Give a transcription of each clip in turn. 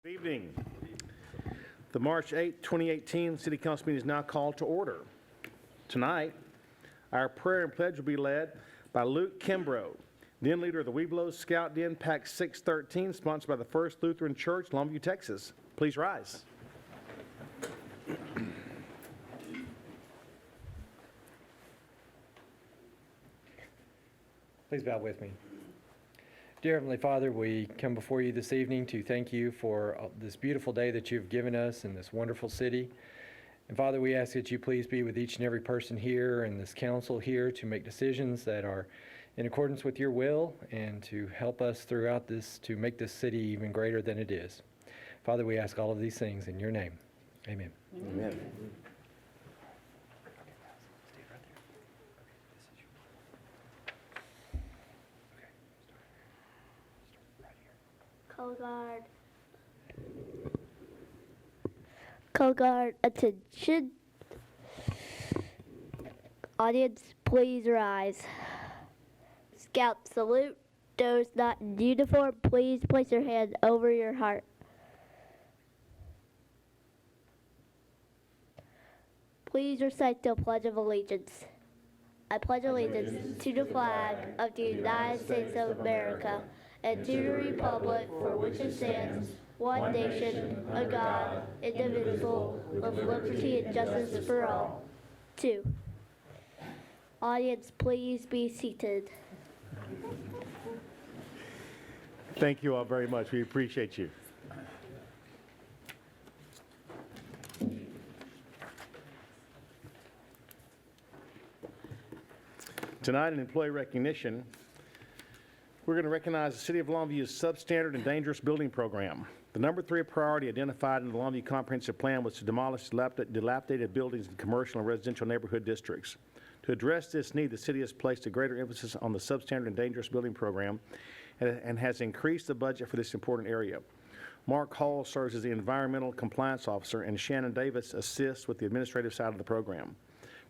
Good evening. The March 8, 2018 City Council meeting is now called to order. Tonight, our prayer and pledge will be led by Luke Kimbrough, then leader of the Webelos Scout Den Pack 613, sponsored by the First Lutheran Church, Longview, Texas. Please rise. Please bow with me. Dear Heavenly Father, we come before you this evening to thank you for this beautiful day that you've given us in this wonderful city. And Father, we ask that you please be with each and every person here and this council here to make decisions that are in accordance with your will and to help us throughout this to make this city even greater than it is. Father, we ask all of these things in your name. Amen. Amen. Color guard, attention. Audience, please rise. Scout salute. Those not in uniform, please place your hand over your heart. Please recite the Pledge of Allegiance. I pledge allegiance to the flag of the United States of America and to the republic for which it stands, one nation, under God, indivisible, with liberty and justice for all. 2. Audience, please be seated. Thank you all very much. We appreciate you. Tonight in employee recognition, we're going to recognize the City of Longview's Substandard and Dangerous Building Program. The number 3 priority identified in the Longview Comprehensive Plan was to demolish dilapidated buildings in commercial and residential neighborhood districts. To address this need, the city has placed a greater emphasis on the Substandard and Dangerous Building Program and has increased the budget for this important area. Mark Hall serves as the Environmental Compliance Officer, and Shannon Davis assists with the administrative side of the program.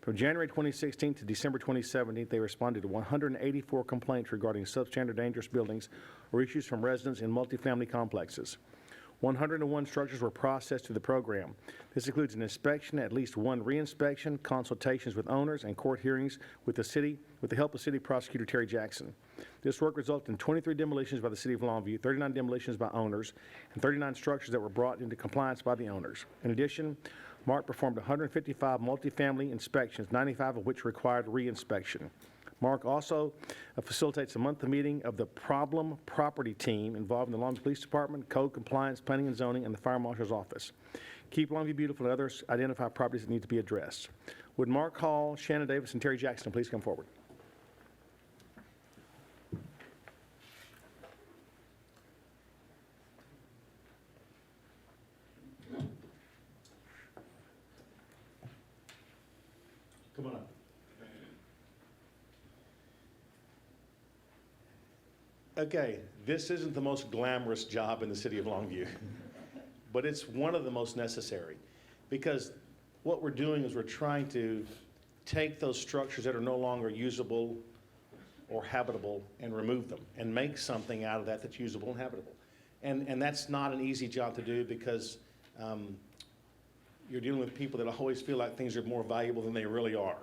From January 2016 to December 2017, they responded to 184 complaints regarding substandard dangerous buildings or issues from residents in multifamily complexes. 101 structures were processed through the program. This includes an inspection, at least 1 reinspection, consultations with owners, and court hearings with the help of City Prosecutor Terry Jackson. This work resulted in 23 demolitions by the City of Longview, 39 demolitions by owners, and 39 structures that were brought into compliance by the owners. In addition, Mark performed 155 multifamily inspections, 95 of which required reinspection. Mark also facilitates a monthly meeting of the Problem Property Team involved in the Longview Police Department, Code Compliance, Planning and Zoning, and the Fire Marshal's Office. Keep Longview Beautiful and others identify properties that need to be addressed. Would Mark Hall, Shannon Davis, and Terry Jackson please come forward? Come on up. Okay, this isn't the most glamorous job in the city of Longview, but it's one of the most necessary, because what we're doing is we're trying to take those structures that are no longer usable or habitable and remove them and make something out of that that's usable and habitable. And that's not an easy job to do, because you're dealing with people that always feel like things are more valuable than they really are.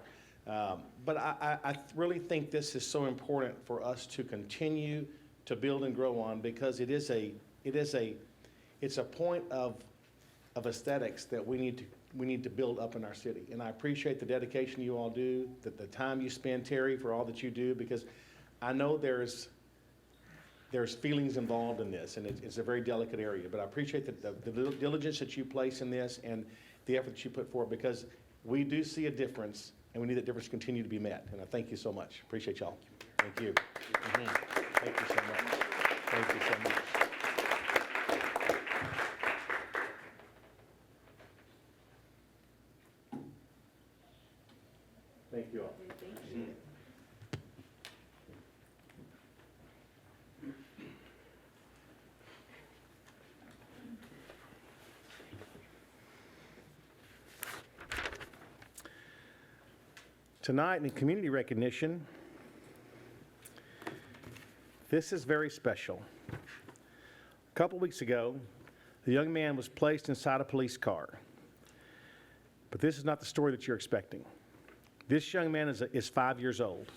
But I really think this is so important for us to continue to build and grow on, because it's a point of aesthetics that we need to build up in our city. And I appreciate the dedication you all do, the time you spend, Terry, for all that you do, because I know there's feelings involved in this, and it's a very delicate area. But I appreciate the diligence that you place in this and the effort that you put forward, because we do see a difference, and we need that difference to continue to be met. And I thank you so much. Appreciate y'all. Thank you. Thank you so much. Thank you so much. Thank you all. Tonight in community recognition, this is very special. A couple weeks ago, The young man was placed inside a police car. But this is not the story that you're expecting. This young man is 5 years old.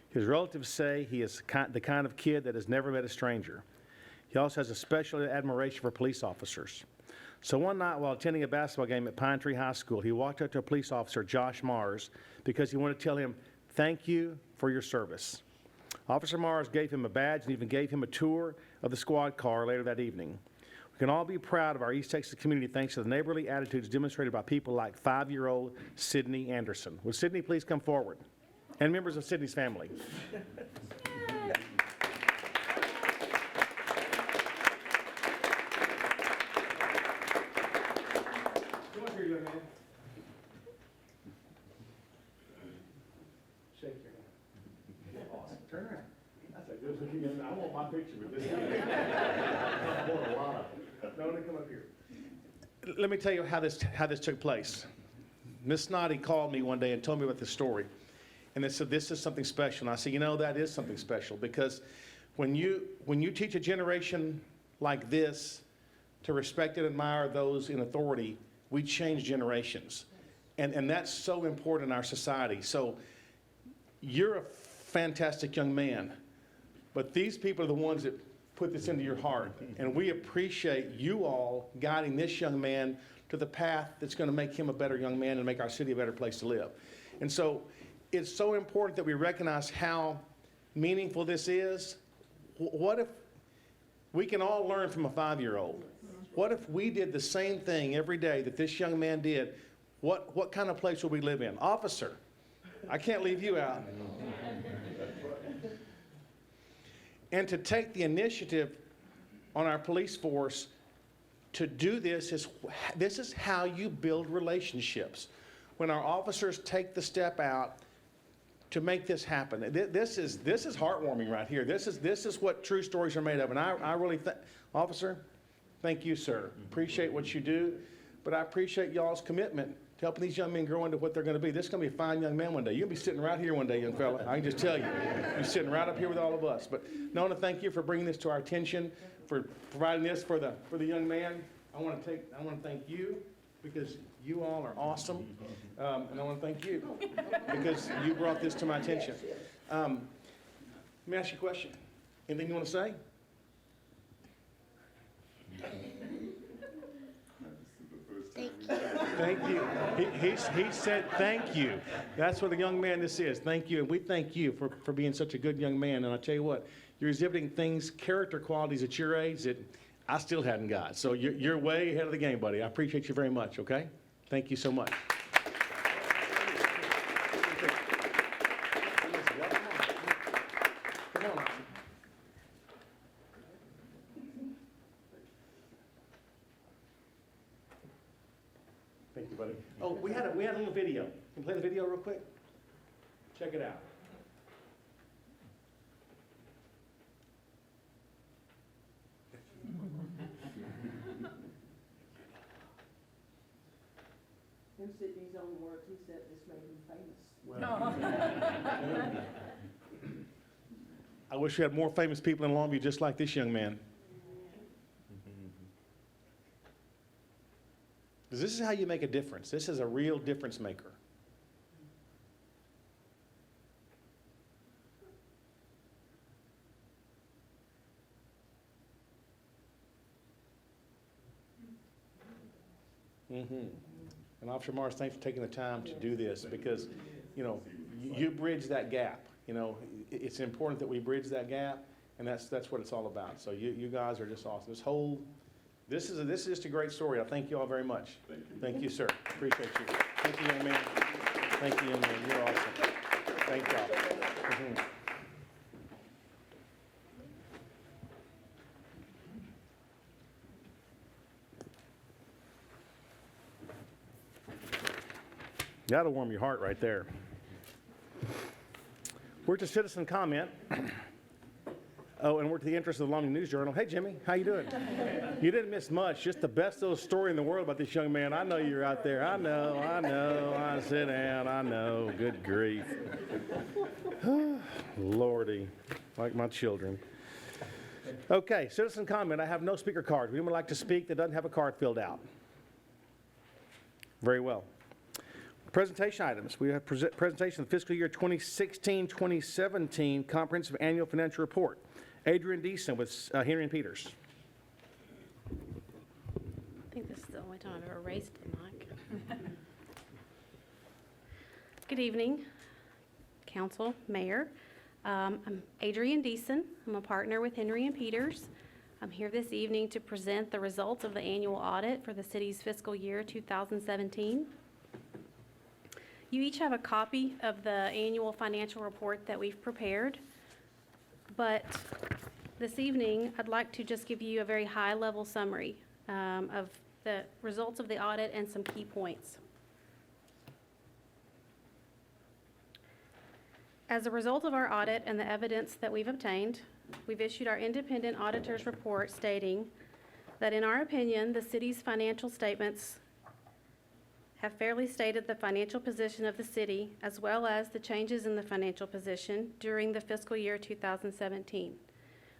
His relatives say he is the kind of kid that has never met a stranger. He also has a special admiration for police officers. So one night while attending a basketball game at Pine Tree High School, he walked up to a police officer, Josh Mars, because he wanted to tell him, "Thank you for your service." Officer Mars gave him a badge and even gave him a tour of the squad car later that evening. We can all be proud of our East Texas community thanks to the neighborly attitudes demonstrated by people like 5-year-old Sydney Anderson. Would Sydney please come forward? And members of Sydney's family. Come up here, young man. Shake your hand. Awesome. Turn around. That's a good looking young man. I want my picture with this guy. I want a lot of them. No, come up here. Let me tell you how this took place. Miss Snoddy called me one day and told me about this story. And they said, "This is something special." And I said, "You know, that is something special, because when you teach a generation like this to respect and admire those in authority, we change generations. And that's so important in our society. So you're a fantastic young man, but these people are the ones that put this into your heart. And we appreciate you all guiding this young man to the path that's going to make him a better young man and make our city a better place to live." And so it's so important that we recognize how meaningful this is. What if we can all learn from a 5-year-old? What if we did the same thing every day that this young man did? What kind of place would we live in? Officer, I can't leave you out. And to take the initiative on our police force to do this is how you build relationships. When our officers take the step out to make this happen, this is heartwarming right here. This is what true stories are made of. And I really officer, thank you, sir. Appreciate what you do, but I appreciate y'all's commitment to helping these young men grow into what they're going to be. This is going to be a fine young man one day. You'll be sitting right here one day, young fella. I can just tell you. You're sitting right up here with all of us. But Nona, thank you for bringing this to our attention, for providing this for the young man. I want to thank you, because you all are awesome. And I want to thank you because you brought this to my attention. Let me ask you a question. Anything you want to say? Thank you. He said thank you. That's what a young man this is. Thank you. And we thank you for being such a good young man. And I tell you what, you're exhibiting character qualities at your age that I still hadn't got. So you're way ahead of the game, buddy. I appreciate you very much, okay? Thank you so much. Come on. Thank you, buddy. Oh, we had a little video. Can you play the video real quick? Check it out. In Sydney's own words, he said this made him famous. I wish we had more famous people in Longview just like this young man. Because this is how you make a difference. This is a real difference maker. And Officer Mars, thanks for taking the time to do this, because, you bridge that gap. It's important that we bridge that gap, and that's what it's all about. So you guys are just awesome. This is just a great story. I thank you all very much. Thank you, sir. Appreciate you. Thank you, young man. Thank you, young man. You're awesome. Thank y'all. That'll warm your heart right there. We're to citizen comment. Oh, and we're to the interest of the Longview News Journal. Hey, Jimmy, how you doing? You didn't miss much. Just the best little story in the world about this young man. I know you're out there. I know. I sit down. I know. Good grief. Lordy, like my children. Okay, citizen comment. I have no speaker card. Would anyone like to speak that doesn't have a card filled out? Very well. Presentation items. We have presentation of fiscal year 2016-2017 Comprehensive Annual Financial Report. Adrian Deason with Henry and Peters. I think this is the only time I've ever raised the mic. Good evening, council, mayor. I'm Adrian Deason. I'm a partner with Henry and Peters. I'm here this evening to present the results of the annual audit for the city's fiscal year 2017. You each have a copy of the annual financial report that we've prepared, but this evening I'd like to just give you a very high-level summary of the results of the audit and some key points. As a result of our audit and the evidence that we've obtained, we've issued our independent auditor's report stating that in our opinion, the city's financial statements have fairly stated the financial position of the city as well as the changes in the financial position during the fiscal year 2017.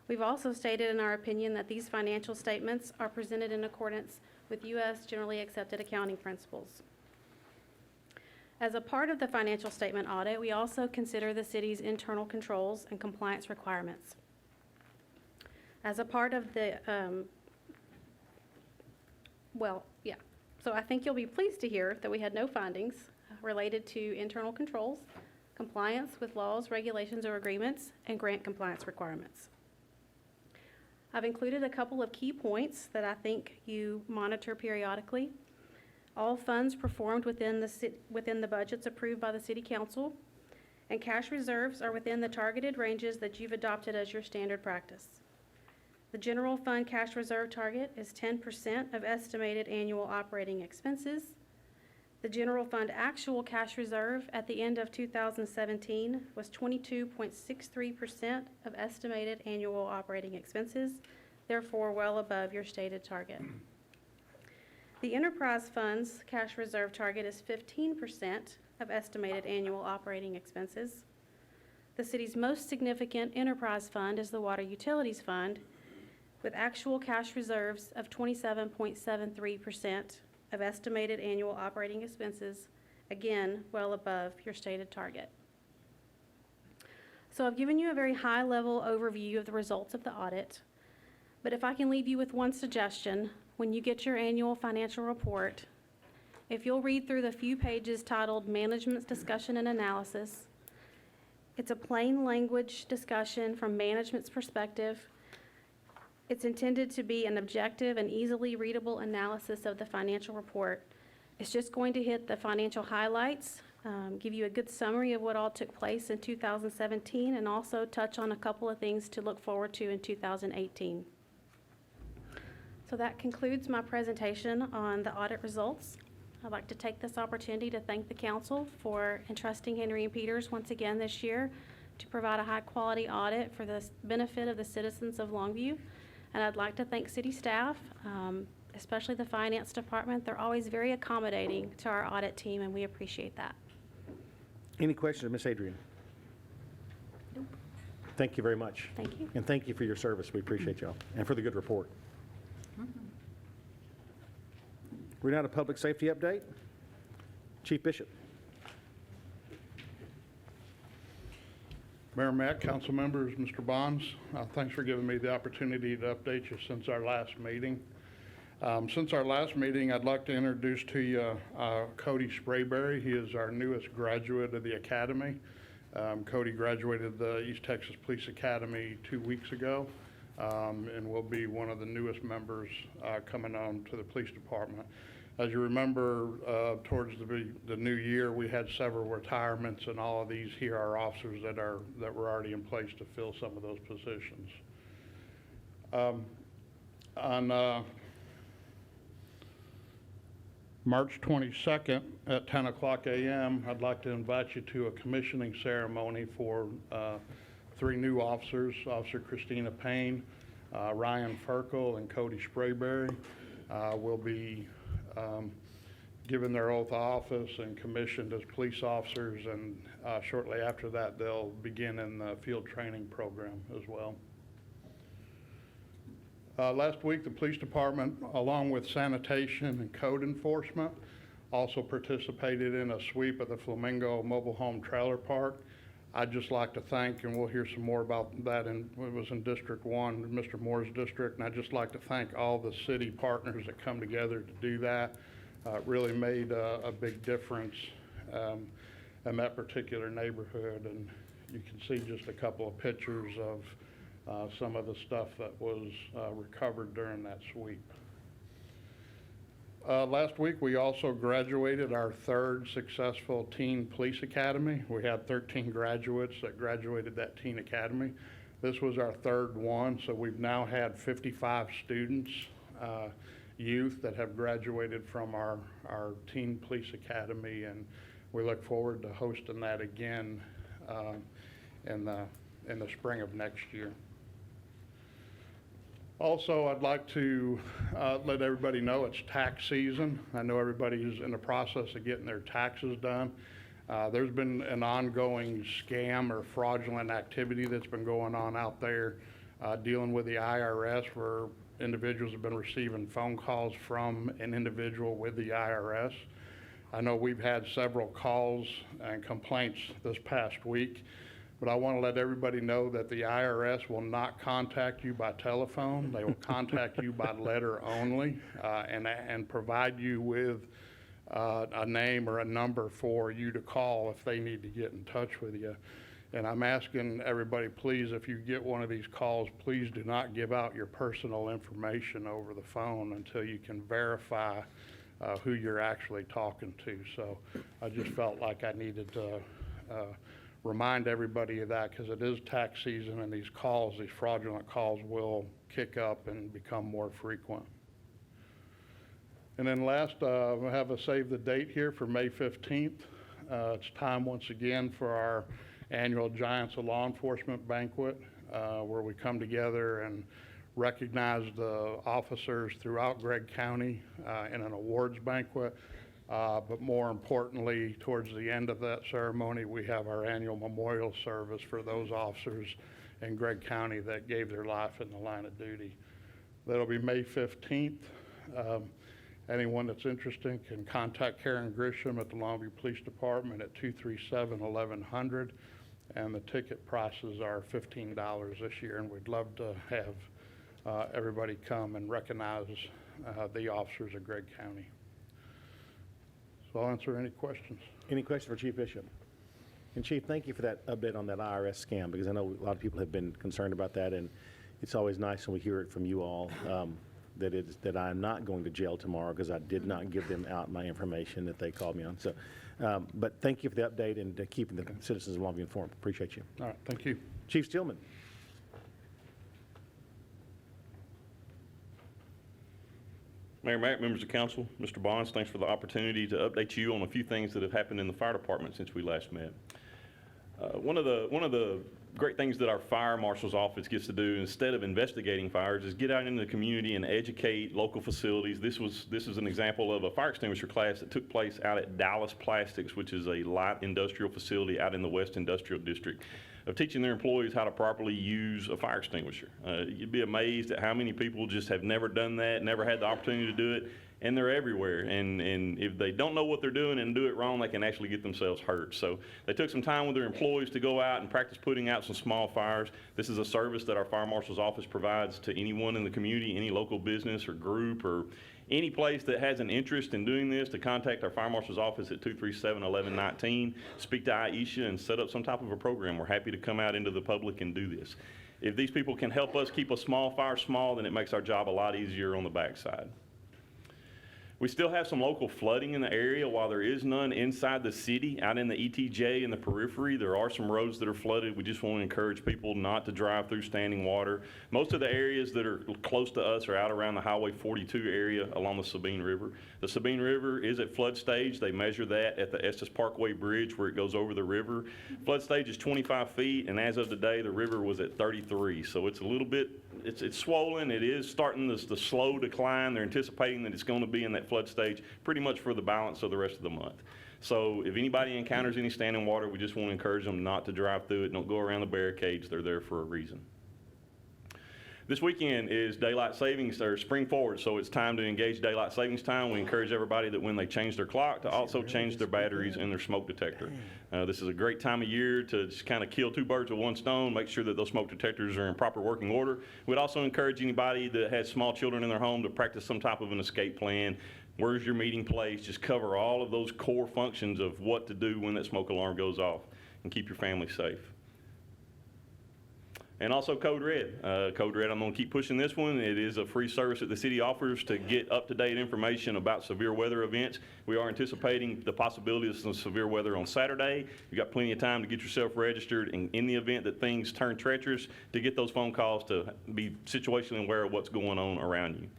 We've also stated in our opinion that these financial statements are presented in accordance with U.S. generally accepted accounting principles. As a part of the financial statement audit, we also consider the city's internal controls and compliance requirements. As a part of the, So I think you'll be pleased to hear that we had no findings related to internal controls, compliance with laws, regulations, or agreements, and grant compliance requirements. I've included a couple of key points that I think you monitor periodically. All funds performed within the budgets approved by the City Council, and cash reserves are within the targeted ranges that you've adopted as your standard practice. The general fund cash reserve target is 10% of estimated annual operating expenses. The general fund actual cash reserve at the end of 2017 was 22.63% of estimated annual operating expenses, therefore well above your stated target. The enterprise fund's cash reserve target is 15% of estimated annual operating expenses. The city's most significant enterprise fund is the Water Utilities Fund, with actual cash reserves of 27.73% of estimated annual operating expenses, again, well above your stated target. So I've given you a very high-level overview of the results of the audit, but if I can leave you with one suggestion, when you get your annual financial report, if you'll read through the few pages titled Management's Discussion and Analysis, it's a plain language discussion from management's perspective. It's intended to be an objective and easily readable analysis of the financial report. It's just going to hit the financial highlights, give you a good summary of what all took place in 2017, and also touch on a couple of things to look forward to in 2018. So that concludes my presentation on the audit results. I'd like to take this opportunity to thank the council for entrusting Henry and Peters once again this year to provide a high-quality audit for the benefit of the citizens of Longview. And I'd like to thank city staff, especially the finance department. They're always very accommodating to our audit team, and we appreciate that. Any questions of Ms. Adrian? Nope. Thank you very much. Thank you. And thank you for your service. We appreciate y'all, and for the good report. We're now to public safety update. Chief Bishop. Mayor Mack, council members, Mr. Bonds, thanks for giving me the opportunity to update you since our last meeting. Since our last meeting, I'd like to introduce to you Cody Sprayberry. He is our newest graduate of the academy. Cody graduated the East Texas Police Academy 2 weeks ago, and will be one of the newest members coming on to the police department. As you remember, towards the new year, we had several retirements, and all of these here are officers that were already in place to fill some of those positions. On March 22nd at 10 o'clock a.m., I'd like to invite you to a commissioning ceremony for 3 new officers, Officer Christina Payne, Ryan Ferkel, and Cody Sprayberry. Will be given their oath of office and commissioned as police officers, and shortly after that they'll begin in the field training program as well. Last week, the police department, along with sanitation and code enforcement, also participated in a sweep of the Flamingo Mobile Home Trailer Park. I'd just like to thank, and we'll hear some more about that, it was in District 1, Mr. Moore's district, and I'd just like to thank all the city partners that come together to do that. It really made a big difference in that particular neighborhood, and you can see just a couple of pictures of some of the stuff that was recovered during that sweep. Last week, we also graduated our third successful teen police academy. We had 13 graduates that graduated that teen academy. This was our third one, so we've now had 55 students, youth that have graduated from our teen police academy, and we look forward to hosting that again in the spring of next year. Also, I'd like to let everybody know it's tax season. I know everybody's in the process of getting their taxes done. There's been an ongoing scam or fraudulent activity that's been going on out there dealing with the IRS, where individuals have been receiving phone calls from an individual with the IRS. I know we've had several calls and complaints this past week, but I want to let everybody know that the IRS will not contact you by telephone. They will contact you by letter only, and provide you with a name or a number for you to call if they need to get in touch with you. And I'm asking everybody, please, if you get one of these calls, please do not give out your personal information over the phone until you can verify who you're actually talking to. So I just felt like I needed to remind everybody of that, because it is tax season, and these calls, these fraudulent calls, will kick up and become more frequent. And then last, we have a save the date here for May 15th. It's time once again for our annual Giants of Law Enforcement banquet, where we come together and recognize the officers throughout Gregg County in an awards banquet. But more importantly, towards the end of that ceremony, we have our annual memorial service for those officers in Gregg County that gave their life in the line of duty. That'll be May 15th. Anyone that's interested can contact Karen Grisham at the Longview Police Department at 237-1100, and the ticket prices are $15 this year, and we'd love to have everybody come and recognize the officers of Gregg County. So I'll answer any questions. Any questions for Chief Bishop? And Chief, thank you for that update on that IRS scam, because I know a lot of people have been concerned about that, and it's always nice when we hear it from you all that I'm not going to jail tomorrow because I did not give them out my information that they called me on. So, but thank you for the update and keeping the citizens of Longview informed. Appreciate you. All right, thank you. Chief Stillman. Mayor Mack, members of council, Mr. Bonds, thanks for the opportunity to update you on a few things that have happened in the fire department since we last met. One of the great things that our fire marshal's office gets to do instead of investigating fires is get out into the community and educate local facilities. This is an example of a fire extinguisher class that took place out at Dallas Plastics, which is a light industrial facility out in the West Industrial District, of teaching their employees how to properly use a fire extinguisher. You'd be amazed at how many people just have never done that, never had the opportunity to do it, and they're everywhere. And if they don't know what they're doing and do it wrong, they can actually get themselves hurt. So they took some time with their employees to go out and practice putting out some small fires. This is a service that our fire marshal's office provides to anyone in the community, any local business or group or any place that has an interest in doing this, to contact our fire marshal's office at 237-1119, speak to Aisha, and set up some type of a program. We're happy to come out into the public and do this. If these people can help us keep a small fire small, then it makes our job a lot easier on the backside. We still have some local flooding in the area. While there is none inside the city, out in the ETJ and the periphery, there are some roads that are flooded. We just want to encourage people not to drive through standing water. Most of the areas that are close to us are out around the Highway 42 area along the Sabine River. The Sabine River is at flood stage. They measure that at the Estes Parkway Bridge where it goes over the river. Flood stage is 25 feet, and as of today, the river was at 33. So it's a little bit, it's swollen. It is starting the slow decline. They're anticipating that it's going to be in that flood stage pretty much for the balance of the rest of the month. So if anybody encounters any standing water, we just want to encourage them not to drive through it. Don't go around the barricades. They're there for a reason. This weekend is daylight savings, or spring forward, so it's time to engage daylight savings time. We encourage everybody that when they change their clock to also change their batteries and their smoke detector. This is a great time of year to just kind of kill two birds with one stone, make sure that those smoke detectors are in proper working order. We'd also encourage anybody that has small children in their home to practice some type of an escape plan. Where's your meeting place? Just cover all of those core functions of what to do when that smoke alarm goes off and keep your family safe. And also Code Red. Code Red, I'm going to keep pushing this one. It is a free service that the city offers to get up-to-date information about severe weather events. We are anticipating the possibility of some severe weather on Saturday. You've got plenty of time to get yourself registered, and in the event that things turn treacherous, to get those phone calls to be situationally aware of what's going on around you.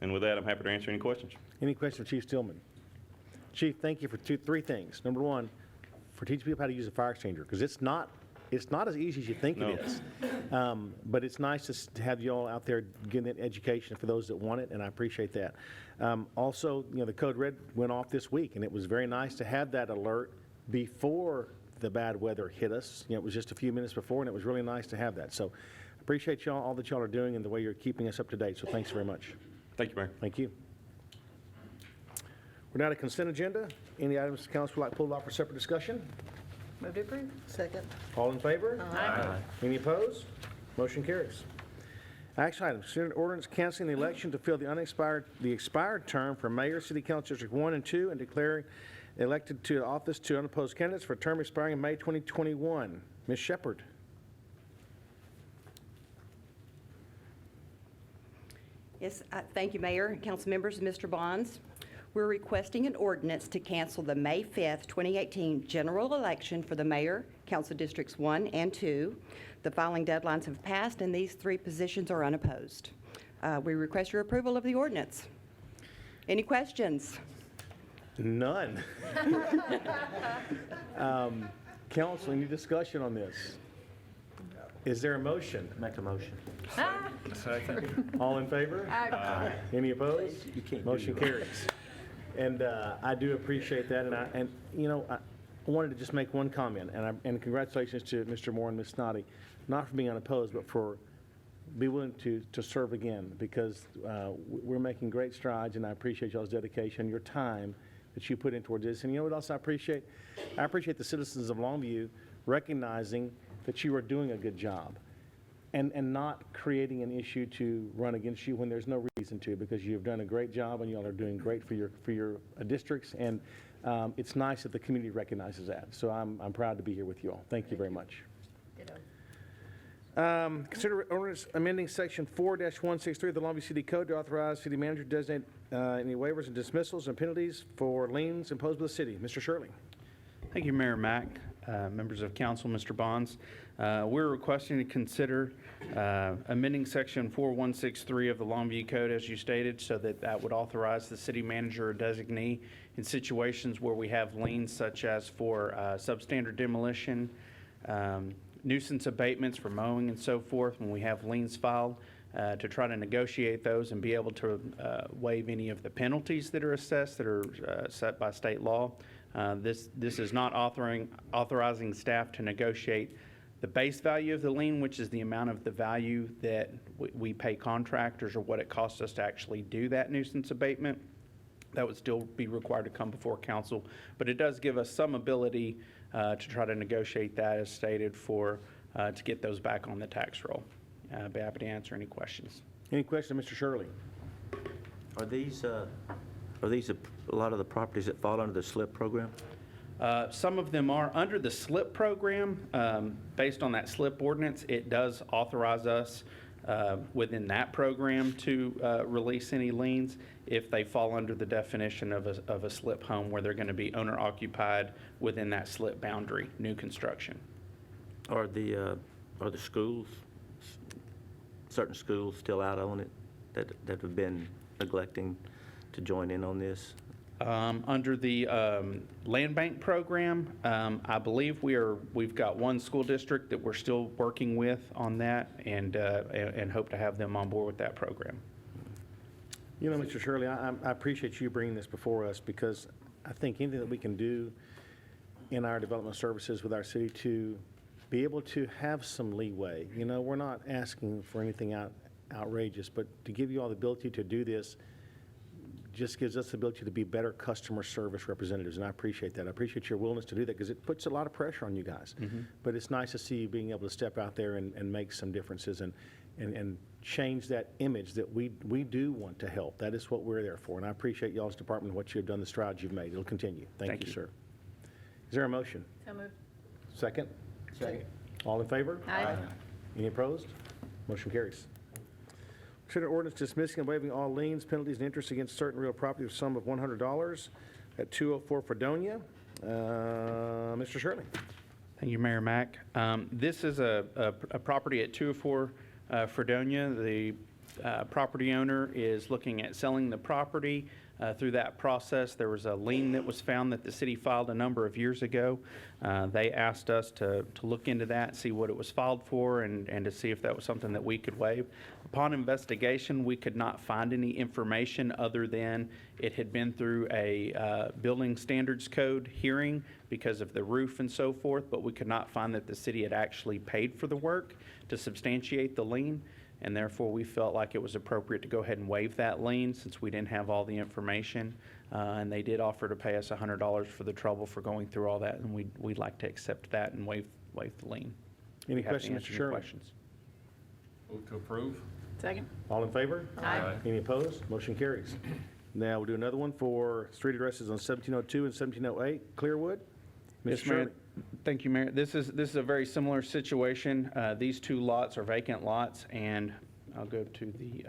And with that, I'm happy to answer any questions. Any questions for Chief Stillman? Chief, thank you for three things. Number one, for teaching people how to use a fire extinguisher, because it's not as easy as you think No. it is. But it's nice to have you all out there getting that education for those that want it, and I appreciate that. Also, the Code Red went off this week, and it was very nice to have that alert before the bad weather hit us. It was just a few minutes before, and it was really nice to have that. So appreciate y'all, all that y'all are doing, and the way you're keeping us up to date. So thanks very much. Thank you, Mayor. Thank you. We're now to consent agenda. Any items the council would like pulled off for separate discussion? Move to approve. Second. All in favor? Aye. Any opposed? Motion carries. Action items, consider an ordinance canceling the election to fill the expired term for Mayor, City Council District 1 and 2, and declaring elected to office to unopposed candidates for a term expiring in May 2021. Ms. Shepherd. Yes, thank you, Mayor and council members, Mr. Bonds. We're requesting an ordinance to cancel the May 5th, 2018 general election for the mayor, council districts 1 and 2. The filing deadlines have passed, and these 3 positions are unopposed. We request your approval of the ordinance. Any questions? None. Council, any discussion on this? Is there a motion? Make a motion. All in favor? Aye. Any opposed? Motion carries. And I do appreciate that, and I wanted to just make one comment, and congratulations to Mr. Moore and Ms. Snoddy, not for being unopposed, but for being willing to serve again, because we're making great strides, and I appreciate y'all's dedication, your time that you put in towards this. And you know what else I appreciate? I appreciate the citizens of Longview recognizing that you are doing a good job. And not creating an issue to run against you when there's no reason to, because you've done a great job and y'all are doing great for your districts, and it's nice that the community recognizes that. So I'm proud to be here with you all. Thank you very much. Consider ordinance amending section 4-163 of the Longview City Code to authorize city manager to designate any waivers and dismissals and penalties for liens imposed by the city. Mr. Shirley. Thank you, Mayor Mack, members of council, Mr. Bonds. We're requesting to consider amending section 4163 of the Longview Code, as you stated, so that would authorize the city manager or designee in situations where we have liens, such as for substandard demolition, nuisance abatements for mowing and so forth, when we have liens filed, to try to negotiate those and be able to waive any of the penalties that are assessed that are set by state law. This is not authorizing staff to negotiate the base value of the lien, which is the amount of the value that we pay contractors or what it costs us to actually do that nuisance abatement. That would still be required to come before council, but it does give us some ability to try to negotiate that, as stated, to get those back on the tax roll. I'd be happy to answer any questions. Any questions, Mr. Shirley? Are these a lot of the properties that fall under the SLIP program? Some of them are under the SLIP program. Based on that SLIP ordinance, it does authorize us within that program to release any liens if they fall under the definition of a SLIP home, where they're going to be owner occupied within that SLIP boundary, new construction. Are the schools, certain schools still out on it that have been neglecting to join in on this? Under the land bank program, I believe we've got one school district that we're still working with on that, and hope to have them on board with that program. You know, Mr. Shirley, I appreciate you bringing this before us, because I think anything that we can do in our development services with our city to be able to have some leeway. We're not asking for anything outrageous. But to give you all the ability to do this just gives us the ability to be better customer service representatives, and I appreciate that. I appreciate your willingness to do that because it puts a lot of pressure on you guys. But it's nice to see you being able to step out there and make some differences and change that image that we do want to help. That is what we're there for, and I appreciate y'all's department and what you've done, the strides you've made. It'll continue. Thank you, sir. Is there a motion? So moved. Second? Second. All in favor? Aye. Any opposed? Motion carries. Consider ordinance dismissing and waiving all liens, penalties, and interest against certain real property of a sum of $100 at 204 Fredonia. Mr. Shirley. Thank you, Mayor Mack. This is a property at 204 Fredonia. The property owner is looking at selling the property. Through that process, there was a lien that was found that the city filed a number of years ago. They asked us to look into that, see what it was filed for, and to see if that was something that we could waive. Upon investigation, we could not find any information other than it had been through a building standards code hearing because of the roof and so forth, but we could not find that the city had actually paid for the work to substantiate the lien. And therefore, we felt like it was appropriate to go ahead and waive that lien since we didn't have all the information. And they did offer to pay us $100 for the trouble for going through all that, and we'd like to accept that and waive the lien. Any We have to questions, answer Mr. any Shirley? questions. Move to approve. Second. All in favor? Aye. Any opposed? Motion carries. Now we'll do another one for street addresses on 1702 and 1708 Clearwood. Mr. Yes, Shirley. Mayor. Thank you, Mayor. This is a very similar situation. These two lots are vacant lots, and I'll go to the,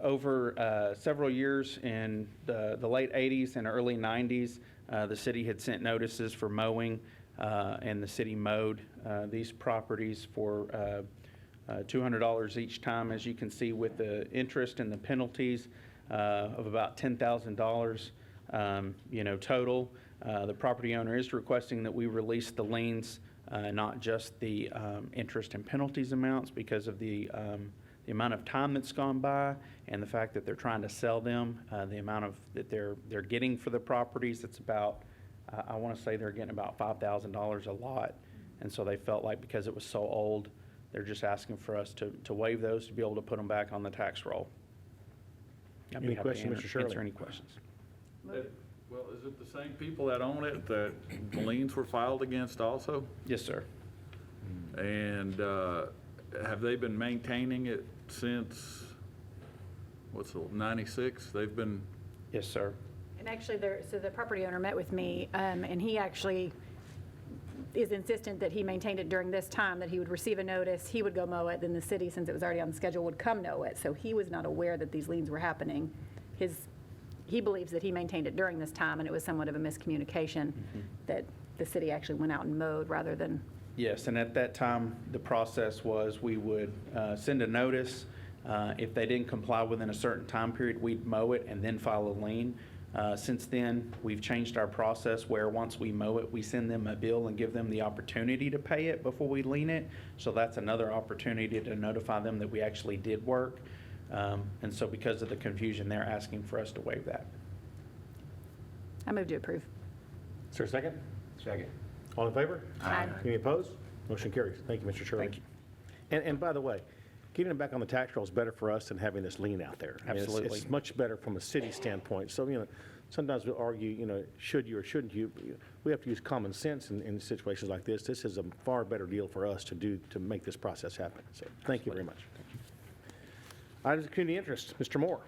over several years in the late 80s and early 90s, the city had sent notices for mowing, and the city mowed these properties for $200 each time, as you can see, with the interest and the penalties of about $10,000, total. The property owner is requesting that we release the liens, not just the interest and penalties amounts, because of the amount of time that's gone by and the fact that they're trying to sell them, the amount of that they're getting for the properties. It's about, I want to say they're getting about $5,000 a lot, and so they felt like because it was so old, they're just asking for us to waive those to be able to put them back on the tax roll. I'd be Any happy to question, Mr. Shirley? answer any questions. Well, is it the same people that own it that the liens were filed against also? Yes, sir. And have they been maintaining it since, 96? They've been, Yes, sir. And actually, so the property owner met with me, and he actually is insistent that he maintained it during this time, that he would receive a notice, he would go mow it, then the city, since it was already on the schedule, would come mow it. So he was not aware that these liens were happening. He believes that he maintained it during this time, and it was somewhat of a miscommunication that the city actually went out and mowed rather than. Yes, and at that time, the process was we would send a notice. If they didn't comply within a certain time period, we'd mow it and then file a lien. Since then, we've changed our process where once we mow it, we send them a bill and give them the opportunity to pay it before we lien it. So that's another opportunity to notify them that we actually did work. And so because of the confusion, they're asking for us to waive that. I move to approve. Is there a second? Second. All in favor? Aye. Any opposed? Motion carries. Thank you, Mr. Shirley. Thank you. And by the way, getting it back on the tax roll is better for us than having this lien out there. I mean, Absolutely. It's much better from a city standpoint. So, sometimes we'll argue, should you or shouldn't you? We have to use common sense in situations like this. This is a far better deal for us to make this process happen. So thank you very much. Items of community interest, Mr. Moore.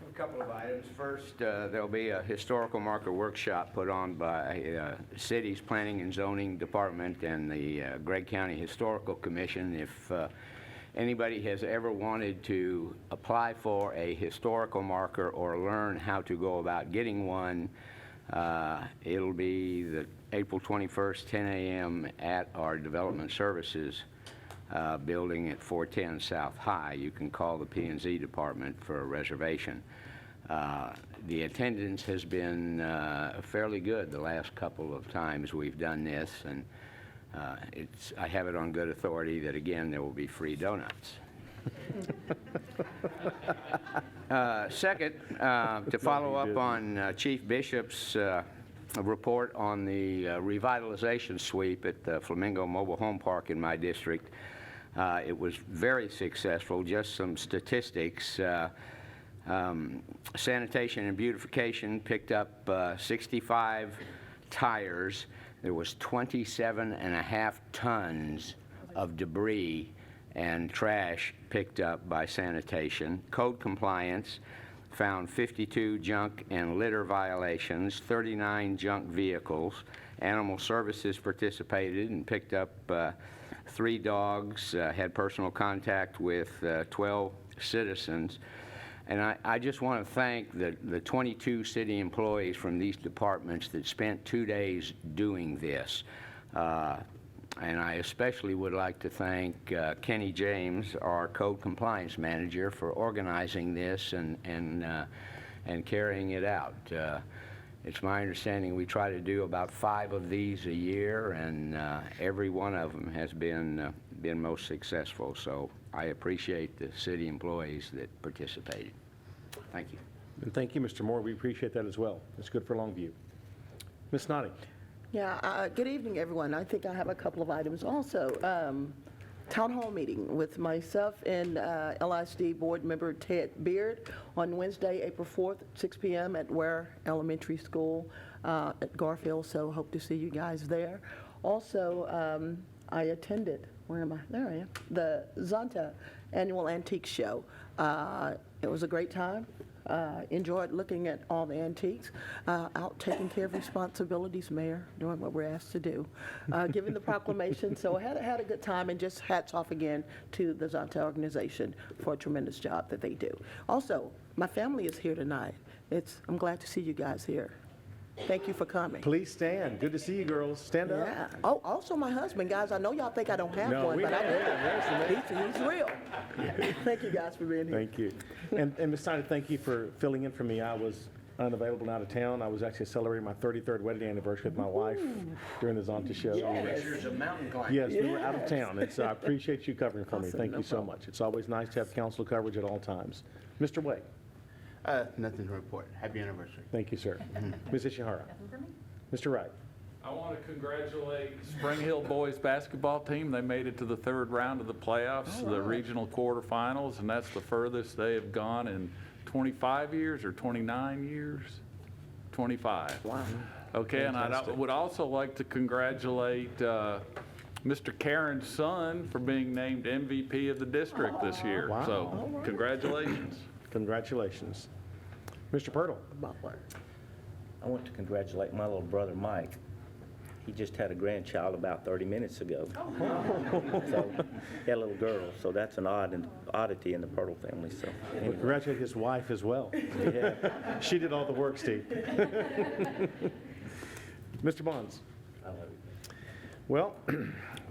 A couple of items. First, there'll be a historical marker workshop put on by the city's Planning and Zoning Department and the Gregg County Historical Commission. If anybody has ever wanted to apply for a historical marker or learn how to go about getting one, it'll be the April 21st, 10 a.m. at our Development Services building at 410 South High. You can call the P&Z department for a reservation. The attendance has been fairly good the last couple of times we've done this, and I have it on good authority that, again, there will be free donuts. Second, to follow up on Chief Bishop's report on the revitalization sweep at the Flamingo Mobile Home Park in my district, It was very successful. Just some statistics. Sanitation and beautification picked up 65 tires. There was 27.5 tons of debris and trash picked up by sanitation. Code compliance found 52 junk and litter violations, 39 junk vehicles. Animal services participated and picked up 3 dogs, had personal contact with 12 citizens. And I just want to thank the 22 city employees from these departments that spent 2 days doing this. And I especially would like to thank Kenny James, our code compliance manager, for organizing this and carrying it out. It's my understanding we try to do about 5 of these a year, and every one of them has been most successful. So I appreciate the city employees that participated. Thank you. And thank you, Mr. Moore. We appreciate that as well. It's good for Longview. Ms. Snoddy. Yeah, good evening, everyone. I think I have a couple of items also. Town hall meeting with myself and LISD board member Ted Beard on Wednesday, April 4th, 6 p.m. at Ware Elementary School at Garfield, so hope to see you guys there. Also, I attended, where am I? There I am, the Zonta Annual Antique Show. It was a great time. Enjoyed looking at all the antiques, out taking care of responsibilities, Mayor, doing what we're asked to do, giving the proclamation. So I had a good time, and just hats off again to the Zonta organization for a tremendous job that they do. Also, my family is here tonight. I'm glad to see you guys here. Thank you for coming. Please stand. Good to see you, girls. Stand up. Yeah. Oh, also my husband, guys. I know y'all think I don't have one, but I do. He's real. Thank you guys for being here. Thank you. And Ms. Snyder, thank you for filling in for me. I was unavailable and out of town. I was actually celebrating my 33rd wedding anniversary with my wife during the Zonta show. There's a mountain climb. Yes, we were out of town. I appreciate you covering for me. Thank you so much. It's always nice to have council coverage at all times. Mr. Way. Nothing to report. Happy anniversary. Thank you, sir. Ms. Ishihara. Mr. Wright. I want to congratulate Spring Hill boys basketball team. They made it to the 3rd round of the playoffs, the regional quarterfinals, and that's the furthest they have gone in 25 years or 29 years? 25. Wow. Okay, Fantastic. and I would also like to congratulate Mr. Karen's son for being named MVP of the district this year. Wow. So congratulations. Congratulations. Mr. Pirtle. I want to congratulate my little brother, Mike. He just had a grandchild about 30 minutes ago. So he had a little girl, so that's an oddity in the Pirtle family. So And anyway. congratulate his wife as well. Yeah. She did all the work, Steve. Mr. Bonds. Well,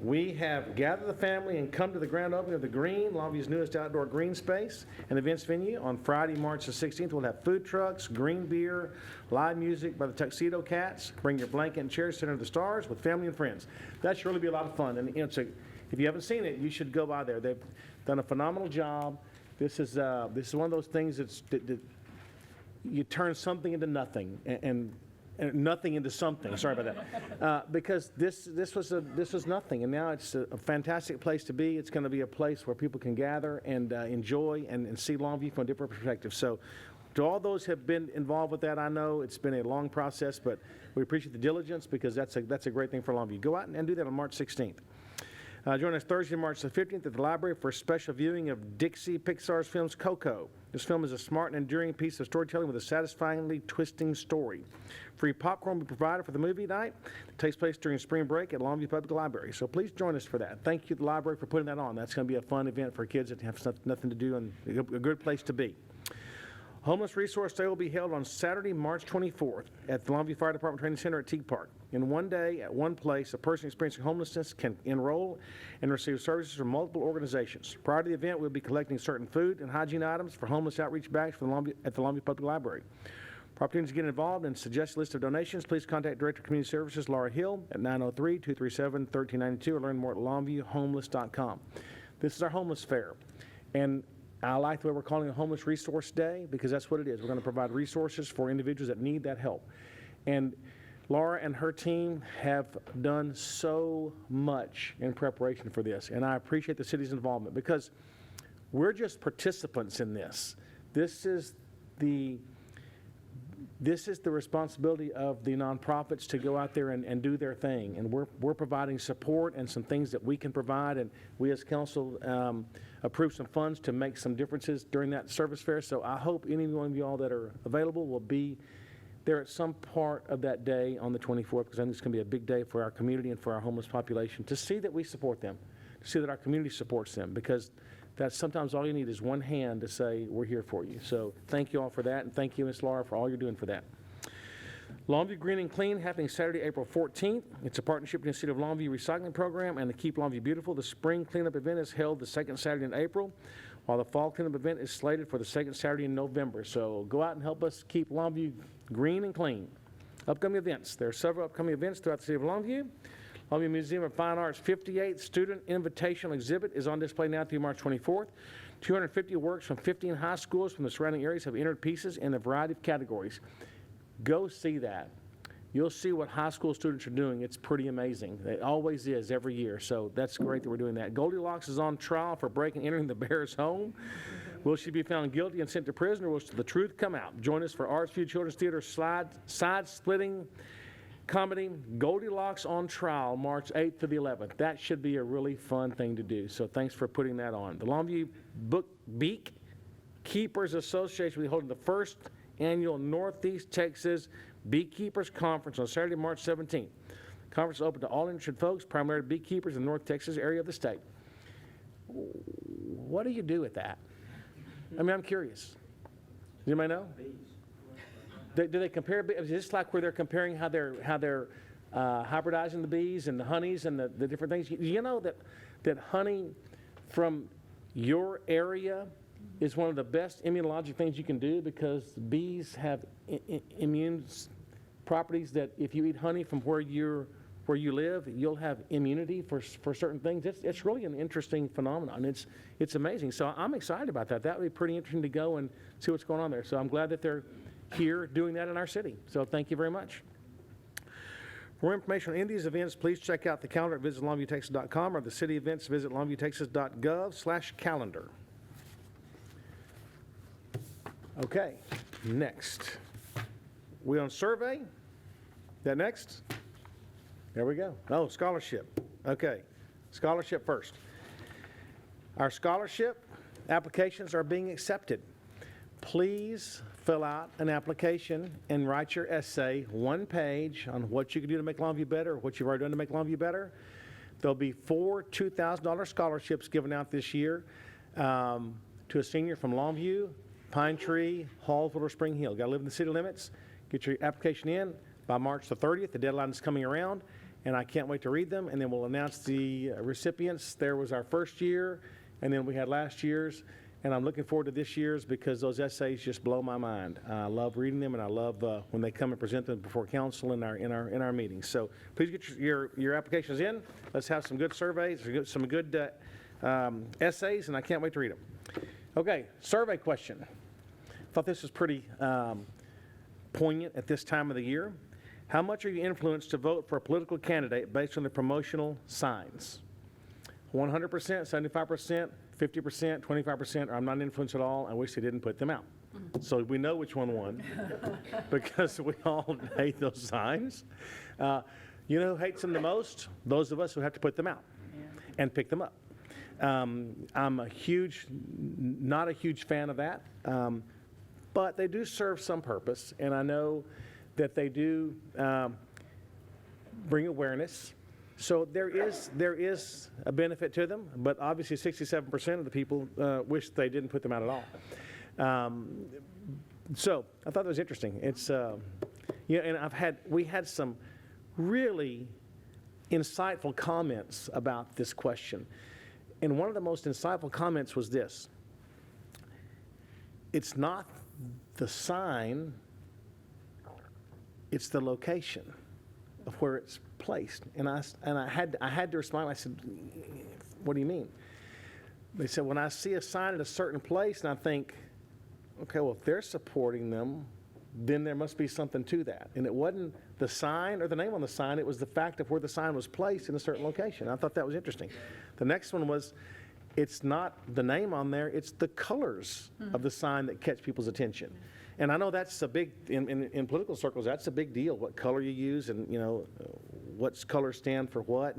we have gathered the family and come to the grand opening of the Green, Longview's newest outdoor green space and events venue on Friday, March the 16th. We'll have food trucks, green beer, live music by the Tuxedo Cats. Bring your blanket and chairs, sit under the stars with family and friends. That should really be a lot of fun. And if you haven't seen it, you should go by there. They've done a phenomenal job. This is one of those things that you turn something into nothing and nothing into something. Sorry about that. Because this was nothing, and now it's a fantastic place to be. It's going to be a place where people can gather and enjoy and see Longview from a different perspective. So, to all those who have been involved with that, I know it's been a long process, but we appreciate the diligence because that's a great thing for Longview. Go out and do that on March 16th. Join us Thursday, March the 15th at the library for a special viewing of Dixie Pixar's films Coco. This film is a smart and enduring piece of storytelling with a satisfyingly twisting story. Free popcorn will be provided for the movie night. It takes place during spring break at Longview Public Library. So please join us for that. Thank you to the library for putting that on. That's going to be a fun event for kids that have nothing to do and a good place to be. Homeless Resource Day will be held on Saturday, March 24th at the Longview Fire Department Training Center at Teague Park. In one day, at one place, a person experiencing homelessness can enroll and receive services from multiple organizations. Prior to the event, we'll be collecting certain food and hygiene items for homeless outreach bags at the Longview Public Library. For opportunities to get involved and suggest a list of donations, please contact Director of Community Services Laura Hill at 903-237-1392 or learn more at longviewhomeless.com. This is our homeless fair, and I like the way we're calling it Homeless Resource Day because that's what it is. We're going to provide resources for individuals that need that help. And Laura and her team have done so much in preparation for this, and I appreciate the city's involvement because we're just participants in this. This is the responsibility of the nonprofits to go out there and do their thing, and we're providing support and some things that we can provide, and we as council approve some funds to make some differences during that service fair. So I hope any one of you all that are available will be there at some part of that day on the 24th, because I think it's going to be a big day for our community and for our homeless population, to see that we support them, to see that our community supports them, because that's sometimes all you need is one hand to say, we're here for you. So thank you all for that, and thank you, Ms. Laura, for all you're doing for that. Longview Green and Clean, happening Saturday, April 14th. It's a partnership between the City of Longview Recycling Program and the Keep Longview Beautiful. The spring cleanup event is held the second Saturday in April, while the fall cleanup event is slated for the second Saturday in November. So go out and help us keep Longview green and clean. Upcoming events. There are several upcoming events throughout the City of Longview. Longview Museum of Fine Arts 58th Student Invitational Exhibit is on display now through March 24th. 250 works from 15 high schools from the surrounding areas have entered pieces in a variety of categories. Go see that. You'll see what high school students are doing. It's pretty amazing. It always is every year, so that's great that we're doing that. Goldilocks is on trial for breaking and entering the bear's home. Will she be found guilty and sent to prison, or will the truth come out? Join us for Arts View Children's Theater side-splitting comedy, Goldilocks on Trial, March 8th to the 11th. That should be a really fun thing to do, so thanks for putting that on. The Longview Beak Keepers Association will be holding the first annual Northeast Texas Beekeepers Conference on Saturday, March 17th. The conference is open to all interested folks, primarily beekeepers in the North Texas area of the state. What do you do with that? I mean, I'm curious. Does anybody know? Do they compare? Is this like where they're comparing how they're hybridizing the bees and the honeys and the different things? You know that honey from your area is one of the best immunologic things you can do, because bees have immune properties that if you eat honey from where you live, you'll have immunity for certain things. It's really an interesting phenomenon. It's amazing. So I'm excited about that. That would be pretty interesting to go and see what's going on there. So I'm glad that they're here doing that in our city. So thank you very much. For more information on any of these events, please check out the calendar at visitlongviewtexas.com, or the city events, visit longviewtexas.gov/calendar. Okay, next. We on survey? That next? There we go. Oh, scholarship. Okay, scholarship first. Our scholarship applications are being accepted. Please fill out an application and write your essay, one page, on what you can do to make Longview better, or what you've already done to make Longview better. There'll be 4 $2,000 scholarships given out this year to a senior from Longview, Pine Tree, Hallsville, or Spring Hill. Got to live in the city limits. Get your application in by March the 30th. The deadline is coming around, and I can't wait to read them, and then we'll announce the recipients. There was our first year, and then we had last year's, and I'm looking forward to this year's because those essays just blow my mind. I love reading them, and I love when they come and present them before council in our meetings. So please get your applications in. Let's have some good surveys, some good essays, and I can't wait to read them. Okay, survey question. Thought this was pretty poignant at this time of the year. How much are you influenced to vote for a political candidate based on the promotional signs? 100%, 75%, 50%, 25%, or I'm not influenced at all. I wish they didn't put them out. So we know which one won because we all hate those signs. You know who hates them the most? Those of us who have to put them out and pick them up. I'm not a huge fan of that, but they do serve some purpose, and I know that they do bring awareness. So there is a benefit to them, but obviously 67% of the people wish they didn't put them out at all. So I thought that was interesting. It's and we had some really insightful comments about this question. And one of the most insightful comments was this: it's not the sign, it's the location of where it's placed. And I had to respond. I said, what do you mean? They said, when I see a sign at a certain place and I think, okay, well, if they're supporting them, then there must be something to that. And it wasn't the sign or the name on the sign, it was the fact of where the sign was placed in a certain location. I thought that was interesting. The next one was, it's not the name on there, it's the colors of the sign that catch people's attention. And I know that's a big, in political circles, that's a big deal, what color you use and, you know, what colors stand for what.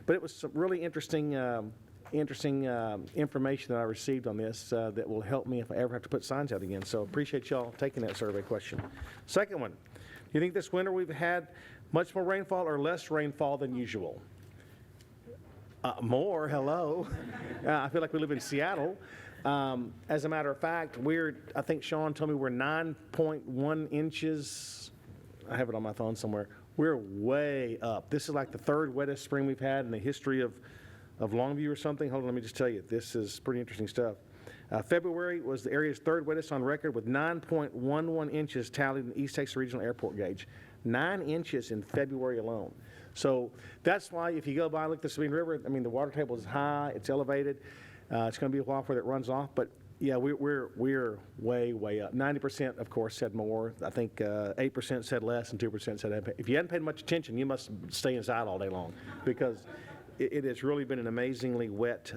But it was some really interesting information that I received on this that will help me if I ever have to put signs out again. So appreciate y'all taking that survey question. Second one, do you think this winter we've had much more rainfall or less rainfall than usual? More, hello. I feel like we live in Seattle. As a matter of fact, I think Sean told me we're 9.1 inches. I have it on my phone somewhere. We're way up. This is like the third wettest spring we've had in the history of Longview or something. Hold on, let me just tell you. This is pretty interesting stuff. February was the area's third wettest on record with 9.11 inches tallied in East Texas Regional Airport gauge. 9 inches in February alone. So that's why if you go by and look at the Sabine River, I mean, the water table is high, it's elevated. It's going to be a while before it runs off, but yeah, we're way up. 90%, of course, said more. I think 8% said less and 2% said, if you hadn't paid much attention, you must stay inside all day long because it has really been an amazingly wet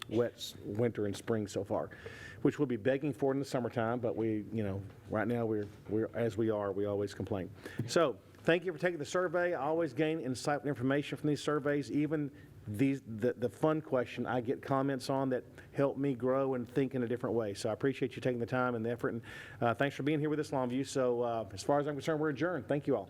winter and spring so far, which we'll be begging for in the summertime, but right now we're as we always complain. So thank you for taking the survey. I always gain insightful information from these surveys, even the fun question I get comments on that help me grow and think in a different way. So I appreciate you taking the time and the effort, and thanks for being here with us, Longview. So as far as I'm concerned, we're adjourned. Thank you all.